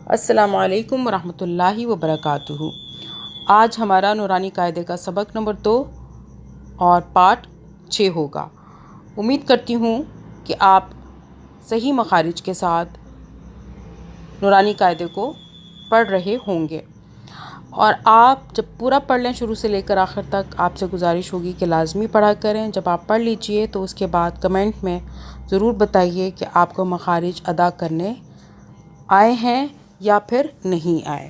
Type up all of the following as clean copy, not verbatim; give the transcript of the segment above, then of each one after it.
السلام علیکم ورحمۃ اللہ وبرکاتہ۔ آج ہمارا نورانی قاعدے کا سبق نمبر 2 اور پارٹ 6 ہوگا۔ امید کرتی ہوں کہ آپ صحیح مخارج کے ساتھ نورانی قاعدے کو پڑھ رہے ہوں گے، اور آپ جب پورا پڑھ لیں شروع سے لے کر آخر تک، آپ سے گزارش ہوگی کہ لازمی پڑھا کریں۔ جب آپ پڑھ لیجئے تو اس کے بعد کمنٹ میں ضرور بتائیے کہ آپ کو مخارج ادا کرنے آئے ہیں یا پھر نہیں آئے۔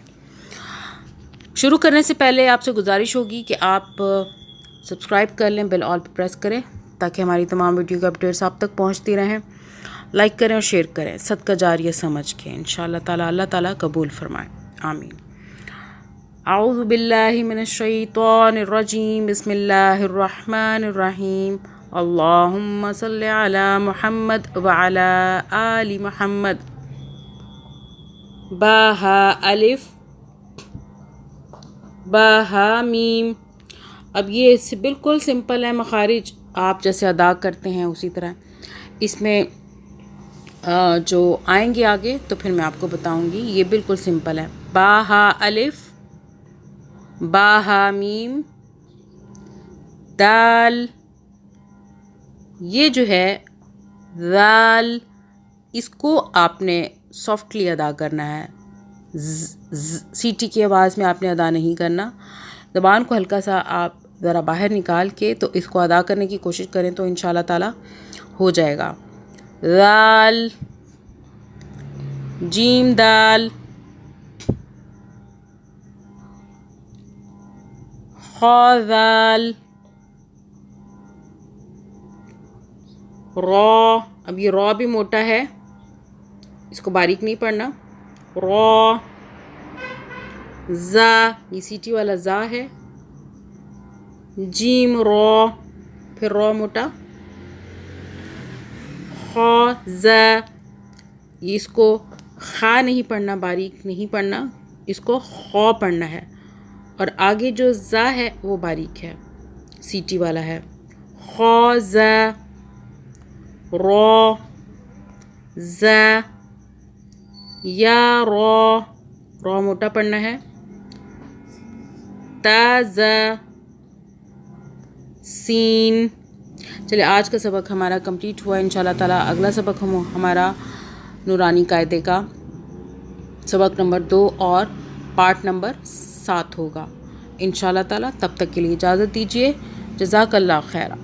شروع کرنے سے پہلے آپ سے گزارش ہوگی کہ آپ سبسکرائب کر لیں، بیل آل پہ پریس کریں تاکہ ہماری تمام ویڈیو کے اپڈیٹس آپ تک پہنچتی رہیں۔ لائک کریں اور شیئر کریں، صدقہ جاریہ سمجھ کے انشاءاللہ تعالیٰ اللہ تعالیٰ قبول فرمائے، آمین۔ اعوذ باللہ من الشیطان الرجیم، بسم اللہ الرحمن الرحیم۔ اللہم صلی علی محمد وعلی آل محمد۔ با ہا الف، با ہا میم۔ اب یہ بالکل سمپل ہے، مخارج آپ جیسے ادا کرتے ہیں اسی طرح اس میں جو آئیں گے آگے تو پھر میں آپ کو بتاؤں گی۔ یہ بالکل سمپل ہے، با ہا الف، با ہا میم، دال۔ یہ جو ہے ذال، اس کو آپ نے سافٹلی ادا کرنا ہے، سیٹی کی آواز میں آپ نے ادا نہیں کرنا۔ زبان کو ہلکا سا آپ ذرا باہر نکال کے تو اس کو ادا کرنے کی کوشش کریں تو انشاءاللہ تعالی ہو جائے گا۔ ذال، جیم دال، خا ذال، را۔ اب یہ را بھی موٹا ہے، اس کو باریک نہیں پڑھنا۔ را، زا، یہ سیٹی والا زا ہے۔ جیم را، پھر را موٹا۔ خا زا، یہ اس کو خا نہیں پڑھنا، باریک نہیں پڑھنا، اس کو خا پڑھنا ہے، اور آگے جو زا ہے وہ باریک ہے، سیٹی والا ہے۔ خا زا، را، زا، یا را، را موٹا پڑھنا ہے۔ تا زا، سین۔ چلے آج کا سبق ہمارا کمپلیٹ ہوا، انشاءاللہ تعالیٰ اگلا سبق ہمارا نورانی قاعدے کا سبق نمبر 2 اور پارٹ نمبر 7 ہوگا انشاءاللہ تعالیٰ۔ تب تک کے لیے اجازت دیجیے، جزاک اللہ خیرہ۔